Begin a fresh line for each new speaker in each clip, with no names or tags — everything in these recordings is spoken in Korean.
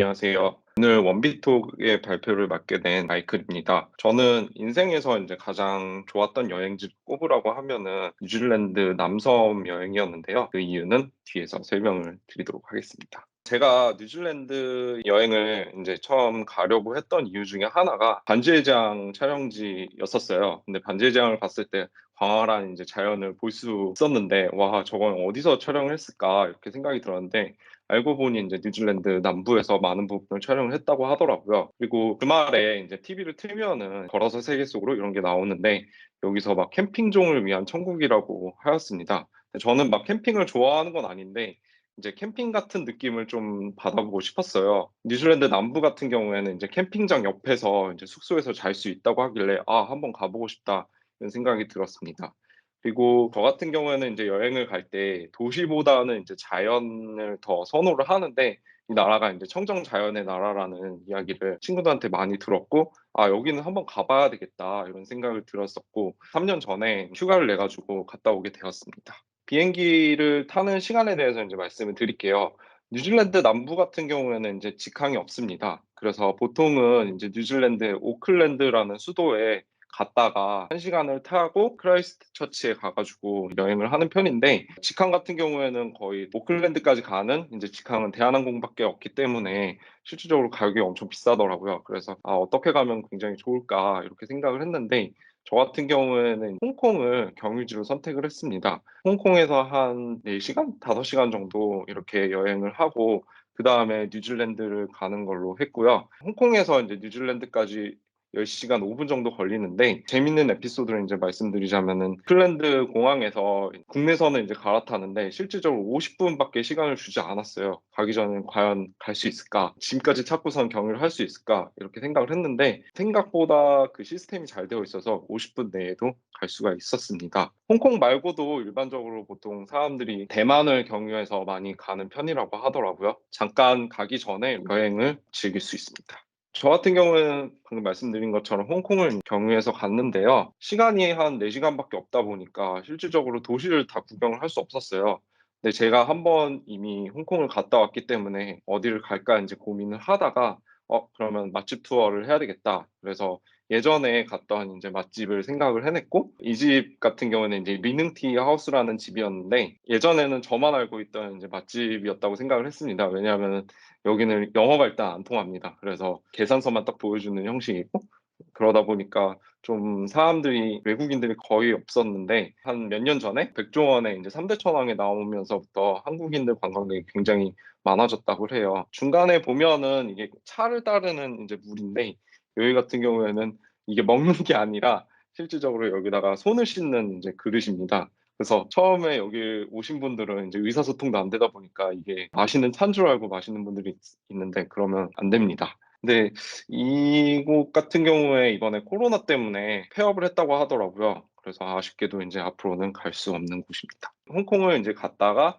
안녕하세요. 오늘 원비톡의 발표를 맡게 된 마이클입니다. 저는 인생에서 이제 가장 좋았던 여행지를 꼽으라고 하면은 뉴질랜드 남섬 여행이었는데요. 그 이유는 뒤에서 설명을 드리도록 하겠습니다. 제가 뉴질랜드 여행을 이제 처음 가려고 했던 이유 중에 하나가 반지의장 촬영지였었어요. 근데 반지의장을 봤을 때 광활한 이제 자연을 볼 수 있었는데, 와, 저건 어디서 촬영을 했을까? 이렇게 생각이 들었는데, 알고 보니 이제 뉴질랜드 남부에서 많은 부분을 촬영을 했다고 하더라고요. 그리고 주말에 이제 TV를 틀면은 걸어서 세계 속으로 이런 게 나오는데 여기서 막 캠핑종을 위한 천국이라고 하였습니다. 저는 막 캠핑을 좋아하는 건 아닌데 이제 캠핑 같은 느낌을 좀 받아보고 싶었어요. 뉴질랜드 남부 같은 경우에는 이제 캠핑장 옆에서 이제 숙소에서 잘 수 있다고 하길래 아, 한번 가보고 싶다 이런 생각이 들었습니다. 그리고 저 같은 경우에는 이제 여행을 갈 때 도시보다는 이제 자연을 더 선호를 하는데 이 나라가 이제 청정 자연의 나라라는 이야기를 친구들한테 많이 들었고 아, 여기는 한번 가봐야 되겠다 이런 생각을 들었었고 3년 전에 휴가를 내 가지고 갔다 오게 되었습니다. 비행기를 타는 시간에 대해서 이제 말씀을 드릴게요. 뉴질랜드 남부 같은 경우에는 이제 직항이 없습니다. 그래서 보통은 이제 뉴질랜드의 오클랜드라는 수도에 갔다가 1시간을 타고 크라이스트 처치에 가가지고 여행을 하는 편인데 직항 같은 경우에는 거의 오클랜드까지 가는 이제 직항은 대한항공밖에 없기 때문에 실질적으로 가격이 엄청 비싸더라고요. 그래서 아, 어떻게 가면 굉장히 좋을까 이렇게 생각을 했는데 저 같은 경우에는 홍콩을 경유지로 선택을 했습니다. 홍콩에서 한 4시간, 5시간 정도 이렇게 여행을 하고 그 다음에 뉴질랜드를 가는 걸로 했고요. 홍콩에서 이제 뉴질랜드까지 10시간 5분 정도 걸리는데 재밌는 에피소드를 이제 말씀드리자면은 클랜드 공항에서 국내선은 이제 갈아타는데 실질적으로 50분밖에 시간을 주지 않았어요. 가기 전에 과연 갈 수 있을까? 짐까지 찾고선 경유를 할 수 있을까? 이렇게 생각을 했는데 생각보다 그 시스템이 잘 되어 있어서 50분 내에도 갈 수가 있었습니다. 홍콩 말고도 일반적으로 보통 사람들이 대만을 경유해서 많이 가는 편이라고 하더라고요. 잠깐 가기 전에 여행을 즐길 수 있습니다. 저 같은 경우에는 방금 말씀드린 것처럼 홍콩을 경유해서 갔는데요. 시간이 한 4시간밖에 없다 보니까 실질적으로 도시를 다 구경을 할 수 없었어요. 근데 제가 한번 이미 홍콩을 갔다 왔기 때문에 어디를 갈까 이제 고민을 하다가 그러면 맛집 투어를 해야 되겠다. 그래서 예전에 갔던 이제 맛집을 생각을 해냈고 이 집 같은 경우는 이제 리능티 하우스라는 집이었는데 예전에는 저만 알고 있던 이제 맛집이었다고 생각을 했습니다. 왜냐하면 여기는 영어가 일단 안 통합니다. 그래서 계산서만 딱 보여주는 형식이고 그러다 보니까 좀 사람들이 외국인들이 거의 없었는데 한 몇 년 전에 백종원의 이제 3대 천왕에 나오면서부터 한국인들 관광객이 굉장히 많아졌다고 해요. 중간에 보면은 이게 차를 따르는 이제 물인데 여기 같은 경우에는 이게 먹는 게 아니라 실질적으로 여기다가 손을 씻는 이제 그릇입니다. 그래서 처음에 여기 오신 분들은 이제 의사소통도 안 되다 보니까 이게 마시는 차인 줄 알고 마시는 분들이 있는데 그러면 안 됩니다. 근데 이곳 같은 경우에 이번에 코로나 때문에 폐업을 했다고 하더라고요. 그래서 아쉽게도 이제 앞으로는 갈 수 없는 곳입니다. 홍콩을 이제 갔다가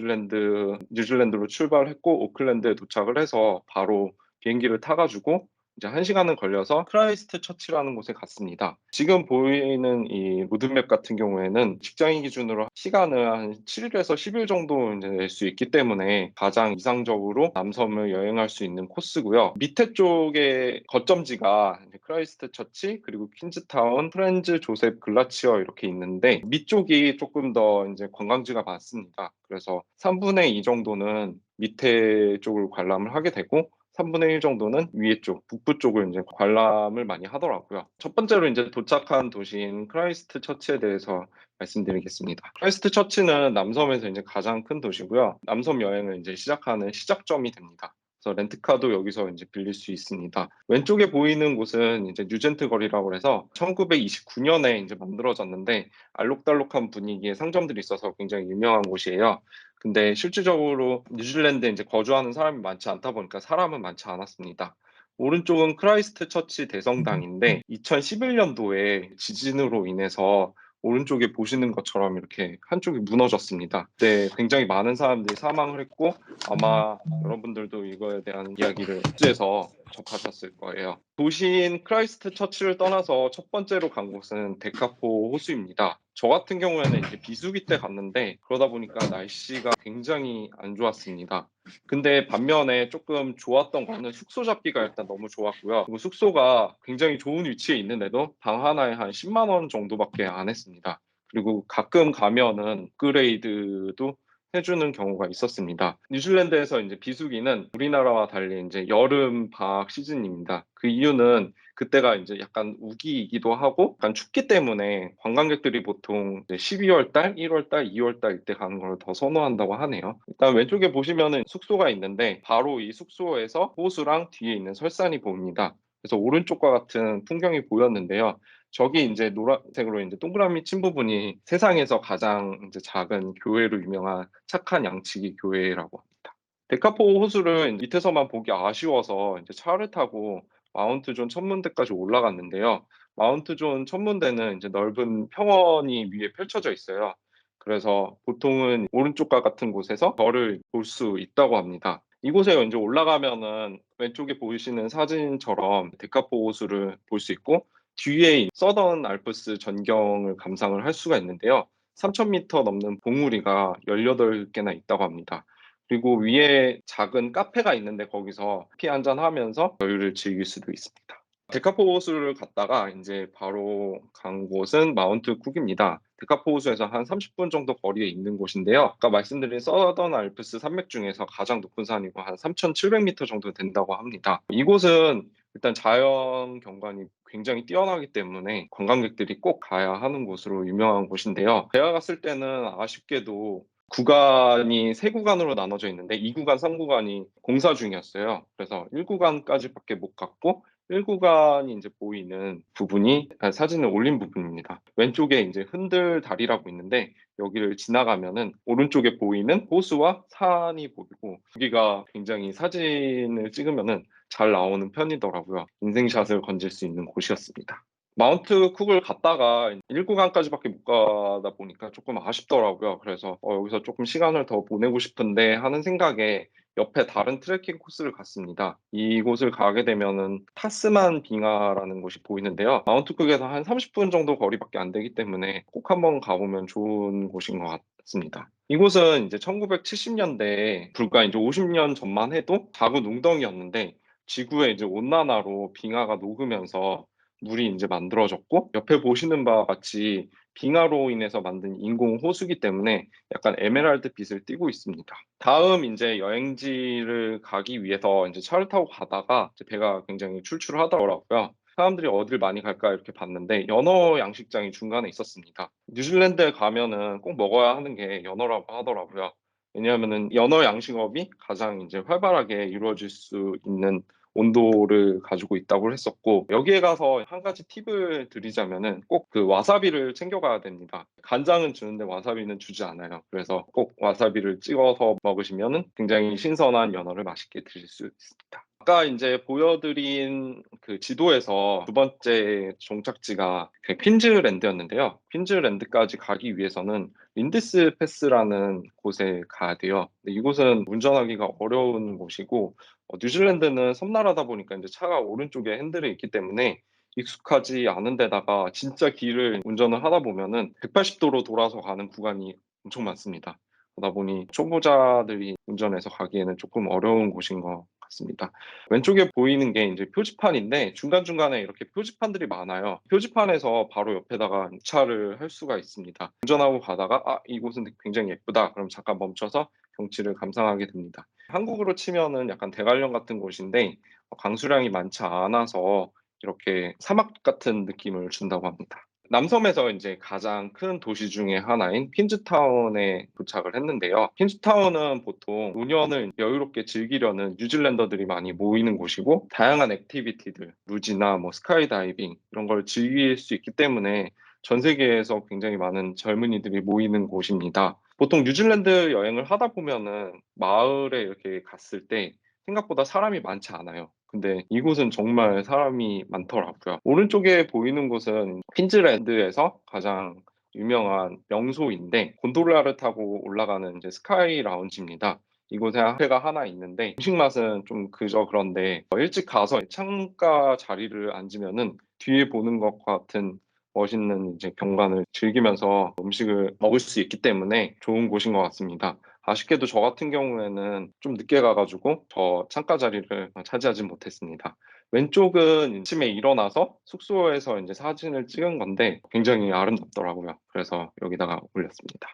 뉴질랜드로 출발했고 오클랜드에 도착을 해서 바로 비행기를 타가지고 이제 1시간은 걸려서 크라이스트 처치라는 곳에 갔습니다. 지금 보이는 이 로드맵 같은 경우에는 직장인 기준으로 시간을 한 7일에서 10일 정도 이제 낼 수 있기 때문에 가장 이상적으로 남섬을 여행할 수 있는 코스고요. 밑에 쪽에 거점지가 이제 크라이스트 처치 그리고 퀸즈타운, 프렌즈 조셉 글라치어 이렇게 있는데 밑쪽이 조금 더 이제 관광지가 많습니다. 그래서 3분의 2 정도는 밑에 쪽을 관람을 하게 되고 3분의 1 정도는 위에 쪽, 북부 쪽을 이제 관람을 많이 하더라고요. 첫 번째로 이제 도착한 도시인 크라이스트 처치에 대해서 말씀드리겠습니다. 크라이스트 처치는 남섬에서 이제 가장 큰 도시고요. 남섬 여행을 이제 시작하는 시작점이 됩니다. 그래서 렌트카도 여기서 이제 빌릴 수 있습니다. 왼쪽에 보이는 곳은 이제 뉴젠트 거리라고 해서 1929년에 이제 만들어졌는데 알록달록한 분위기의 상점들이 있어서 굉장히 유명한 곳이에요. 근데 실질적으로 뉴질랜드에 이제 거주하는 사람이 많지 않다 보니까 사람은 많지 않았습니다. 오른쪽은 크라이스트 처치 대성당인데 2011년도에 지진으로 인해서 오른쪽에 보시는 것처럼 이렇게 한쪽이 무너졌습니다. 그때 굉장히 많은 사람들이 사망을 했고 아마 여러분들도 이거에 대한 이야기를 뉴스에서 접하셨을 거예요. 도시인 크라이스트 처치를 떠나서 첫 번째로 간 곳은 데카포 호수입니다. 저 같은 경우에는 이제 비수기 때 갔는데 그러다 보니까 날씨가 굉장히 안 좋았습니다. 근데 반면에 조금 좋았던 거는 숙소 잡기가 일단 너무 좋았고요. 그리고 숙소가 굉장히 좋은 위치에 있는데도 방 하나에 한 10만 원 정도밖에 안 했습니다. 그리고 가끔 가면은 업그레이드도 해주는 경우가 있었습니다. 뉴질랜드에서 이제 비수기는 우리나라와 달리 이제 여름 방학 시즌입니다. 그 이유는 그때가 이제 약간 우기이기도 하고 약간 춥기 때문에 관광객들이 보통 12월 달, 1월 달, 2월 달 이때 가는 걸 더 선호한다고 하네요. 일단 왼쪽에 보시면은 숙소가 있는데 바로 이 숙소에서 호수랑 뒤에 있는 설산이 보입니다. 그래서 오른쪽과 같은 풍경이 보였는데요. 저기 이제 노란색으로 이제 동그라미 친 부분이 세상에서 가장 이제 작은 교회로 유명한 착한 양치기 교회라고 합니다. 데카포 호수를 밑에서만 보기 아쉬워서 이제 차를 타고 마운트 존 천문대까지 올라갔는데요. 마운트 존 천문대는 이제 넓은 평원이 위에 펼쳐져 있어요. 그래서 보통은 오른쪽과 같은 곳에서 별을 볼 수 있다고 합니다. 이곳에 이제 올라가면은 왼쪽에 보이시는 사진처럼 데카포 호수를 볼 수 있고 뒤에 서던 알프스 전경을 감상을 할 수가 있는데요. 3,000m 넘는 봉우리가 18개나 있다고 합니다. 그리고 위에 작은 카페가 있는데 거기서 커피 한잔 하면서 여유를 즐길 수도 있습니다. 데카포 호수를 갔다가 이제 바로 간 곳은 마운트 쿡입니다. 데카포 호수에서 한 30분 정도 거리에 있는 곳인데요. 아까 말씀드린 서던 알프스 산맥 중에서 가장 높은 산이고 한 3,700m 정도 된다고 합니다. 이곳은 일단 자연 경관이 굉장히 뛰어나기 때문에 관광객들이 꼭 가야 하는 곳으로 유명한 곳인데요. 제가 갔을 때는 아쉽게도 구간이 세 구간으로 나눠져 있는데 2구간, 3구간이 공사 중이었어요. 그래서 1구간까지밖에 못 갔고 1구간이 이제 보이는 부분이 사진을 올린 부분입니다. 왼쪽에 이제 흔들 다리라고 있는데 여기를 지나가면은 오른쪽에 보이는 호수와 산이 보이고 여기가 굉장히 사진을 찍으면은 잘 나오는 편이더라고요. 인생샷을 건질 수 있는 곳이었습니다. 마운트 쿡을 갔다가 1구간까지밖에 못 가다 보니까 조금 아쉽더라고요. 그래서 여기서 조금 시간을 더 보내고 싶은데 하는 생각에 옆에 다른 트레킹 코스를 갔습니다. 이곳을 가게 되면은 타스만 빙하라는 곳이 보이는데요. 마운트 쿡에서 한 30분 정도 거리밖에 안 되기 때문에 꼭 한번 가보면 좋은 곳인 것 같습니다. 이곳은 이제 1970년대에 불과 이제 50년 전만 해도 작은 웅덩이였는데 지구의 이제 온난화로 빙하가 녹으면서 물이 이제 만들어졌고 옆에 보시는 바와 같이 빙하로 인해서 만든 인공 호수기 때문에 약간 에메랄드 빛을 띠고 있습니다. 다음 이제 여행지를 가기 위해서 이제 차를 타고 가다가 이제 배가 굉장히 출출하더라고요. 사람들이 어딜 많이 갈까 이렇게 봤는데 연어 양식장이 중간에 있었습니다. 뉴질랜드에 가면은 꼭 먹어야 하는 게 연어라고 하더라고요. 왜냐하면은 연어 양식업이 가장 이제 활발하게 이루어질 수 있는 온도를 가지고 있다고 했었고 여기에 가서 한 가지 팁을 드리자면은 꼭 그 와사비를 챙겨가야 됩니다. 간장은 주는데 와사비는 주지 않아요. 그래서 꼭 와사비를 찍어서 먹으시면은 굉장히 신선한 연어를 맛있게 드실 수 있습니다. 아까 이제 보여드린 그 지도에서 두 번째 종착지가 그 퀸즐랜드였는데요. 퀸즐랜드까지 가기 위해서는 린디스 패스라는 곳에 가야 돼요. 근데 이곳은 운전하기가 어려운 곳이고 뉴질랜드는 섬나라다 보니까 이제 차가 오른쪽에 핸들이 있기 때문에 익숙하지 않은 데다가 진짜 길을 운전을 하다 보면은 180도로 돌아서 가는 구간이 엄청 많습니다. 그러다 보니 초보자들이 운전해서 가기에는 조금 어려운 곳인 것 같습니다. 왼쪽에 보이는 게 이제 표지판인데 중간중간에 이렇게 표지판들이 많아요. 표지판에서 바로 옆에다가 주차를 할 수가 있습니다. 운전하고 가다가 이곳은 굉장히 예쁘다. 그럼 잠깐 멈춰서 경치를 감상하게 됩니다. 한국으로 치면은 약간 대관령 같은 곳인데 강수량이 많지 않아서 이렇게 사막 같은 느낌을 준다고 합니다. 남섬에서 이제 가장 큰 도시 중에 하나인 퀸즈타운에 도착을 했는데요. 퀸즈타운은 보통 노년을 여유롭게 즐기려는 뉴질랜더들이 많이 모이는 곳이고 다양한 액티비티들, 루지나 뭐 스카이다이빙 이런 걸 즐길 수 있기 때문에 전 세계에서 굉장히 많은 젊은이들이 모이는 곳입니다. 보통 뉴질랜드 여행을 하다 보면은 마을에 이렇게 갔을 때 생각보다 사람이 많지 않아요. 근데 이곳은 정말 사람이 많더라고요. 오른쪽에 보이는 곳은 퀸즐랜드에서 가장 유명한 명소인데 곤돌라를 타고 올라가는 이제 스카이 라운지입니다. 이곳에 카페가 하나 있는데 음식 맛은 좀 그저 그런데 일찍 가서 창가 자리를 앉으면은 뒤에 보는 것과 같은 멋있는 이제 경관을 즐기면서 음식을 먹을 수 있기 때문에 좋은 곳인 것 같습니다. 아쉽게도 저 같은 경우에는 좀 늦게 가가지고 저 창가 자리를 차지하지 못했습니다. 왼쪽은 아침에 일어나서 숙소에서 이제 사진을 찍은 건데 굉장히 아름답더라고요. 그래서 여기다가 올렸습니다.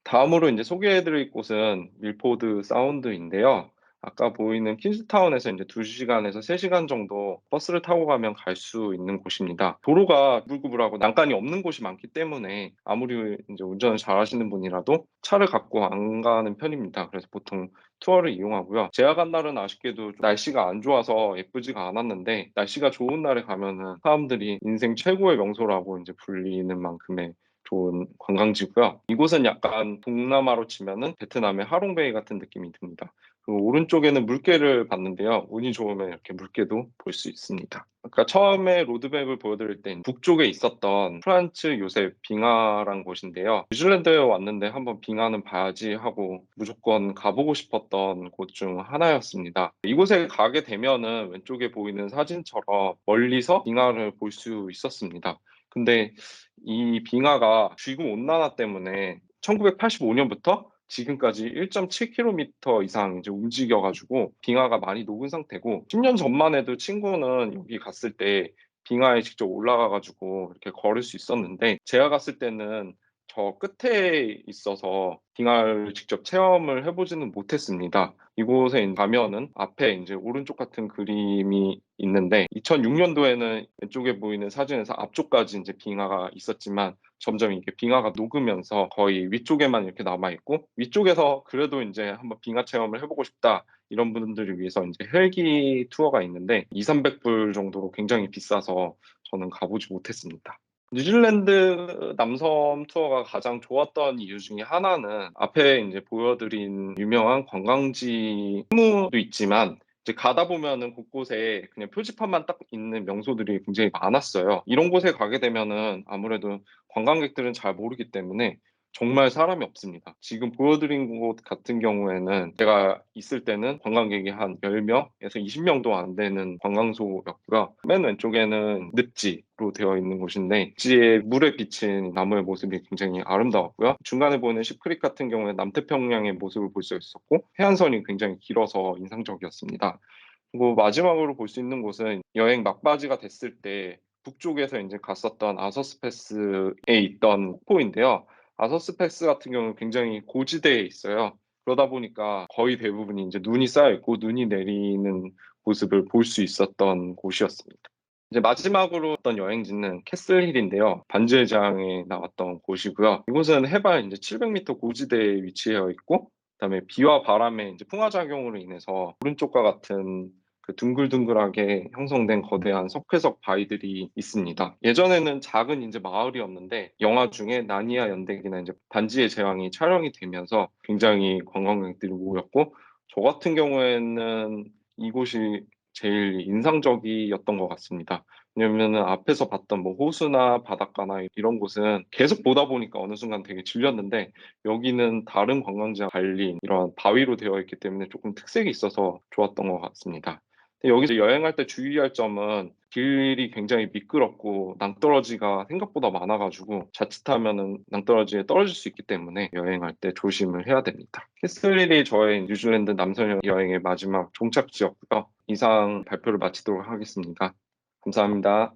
다음으로 이제 소개해드릴 곳은 밀포드 사운드인데요. 아까 보이는 퀸스타운에서 이제 2시간에서 3시간 정도 버스를 타고 가면 갈 수 있는 곳입니다. 도로가 구불구불하고 난간이 없는 곳이 많기 때문에 아무리 이제 운전을 잘하시는 분이라도 차를 갖고 안 가는 편입니다. 그래서 보통 투어를 이용하고요. 제가 간 날은 아쉽게도 날씨가 안 좋아서 예쁘지가 않았는데 날씨가 좋은 날에 가면은 사람들이 인생 최고의 명소라고 이제 불리는 만큼의 좋은 관광지고요. 이곳은 약간 동남아로 치면은 베트남의 하롱베이 같은 느낌이 듭니다. 그리고 오른쪽에는 물개를 봤는데요. 운이 좋으면 이렇게 물개도 볼 수 있습니다. 아까 처음에 로드맵을 보여드릴 땐 북쪽에 있었던 프란츠 요셉 빙하란 곳인데요. 뉴질랜드에 왔는데 한번 빙하는 봐야지 하고 무조건 가보고 싶었던 곳 중 하나였습니다. 이곳에 가게 되면은 왼쪽에 보이는 사진처럼 멀리서 빙하를 볼 수 있었습니다. 근데 이 빙하가 지구 온난화 때문에 1985년부터 지금까지 1.7km 이상 이제 움직여가지고 빙하가 많이 녹은 상태고 10년 전만 해도 친구는 여기 갔을 때 빙하에 직접 올라가가지고 이렇게 걸을 수 있었는데 제가 갔을 때는 저 끝에 있어서 빙하를 직접 체험을 해보지는 못했습니다. 이곳에 가면은 앞에 이제 오른쪽 같은 그림이 있는데 2006년도에는 왼쪽에 보이는 사진에서 앞쪽까지 이제 빙하가 있었지만 점점 이게 빙하가 녹으면서 거의 위쪽에만 이렇게 남아 있고 위쪽에서 그래도 이제 한번 빙하 체험을 해보고 싶다 이런 분들을 위해서 이제 헬기 투어가 있는데 2, 300불 정도로 굉장히 비싸서 저는 가보지 못했습니다. 뉴질랜드 남섬 투어가 가장 좋았던 이유 중에 하나는 앞에 이제 보여드린 유명한 관광지 도 있지만 이제 가다 보면은 곳곳에 그냥 표지판만 딱 있는 명소들이 굉장히 많았어요. 이런 곳에 가게 되면은 아무래도 관광객들은 잘 모르기 때문에 정말 사람이 없습니다. 지금 보여드린 곳 같은 경우에는 제가 있을 때는 관광객이 한 10명에서 20명도 안 되는 관광소였고요. 맨 왼쪽에는 늪지로 되어 있는 곳인데 늪지에 물에 비친 나무의 모습이 굉장히 아름다웠고요. 중간에 보이는 시크릿 같은 경우에 남태평양의 모습을 볼 수 있었고 해안선이 굉장히 길어서 인상적이었습니다. 그리고 마지막으로 볼 수 있는 곳은 여행 막바지가 됐을 때 북쪽에서 이제 갔었던 아서스 패스에 있던 폭포인데요. 아서스 패스 같은 경우는 굉장히 고지대에 있어요. 그러다 보니까 거의 대부분이 이제 눈이 쌓여 있고 눈이 내리는 모습을 볼 수 있었던 곳이었습니다. 이제 마지막으로 어떤 여행지는 캐슬힐인데요. 반지의장에 나왔던 곳이고요. 이곳은 해발 이제 700m 고지대에 위치해 있고, 그다음에 비와 바람의 이제 풍화작용으로 인해서 오른쪽과 같은 그 둥글둥글하게 형성된 거대한 석회석 바위들이 있습니다. 예전에는 작은 이제 마을이었는데 영화 중에 나니아 연대기나 이제 반지의 제왕이 촬영이 되면서 굉장히 관광객들이 모였고 저 같은 경우에는 이곳이 제일 인상적이었던 것 같습니다. 왜냐면은 앞에서 봤던 뭐 호수나 바닷가나 이런 곳은 계속 보다 보니까 어느 순간 되게 질렸는데 여기는 다른 관광지와 달리 이런 바위로 되어 있기 때문에 조금 특색이 있어서 좋았던 것 같습니다. 근데 여기서 여행할 때 주의할 점은 길이 굉장히 미끄럽고 낭떠러지가 생각보다 많아가지고 자칫하면은 낭떠러지에 떨어질 수 있기 때문에 여행할 때 조심을 해야 됩니다. 캐슬힐이 저의 뉴질랜드 남섬 여행의 마지막 종착지였고요. 이상 발표를 마치도록 하겠습니다. 감사합니다.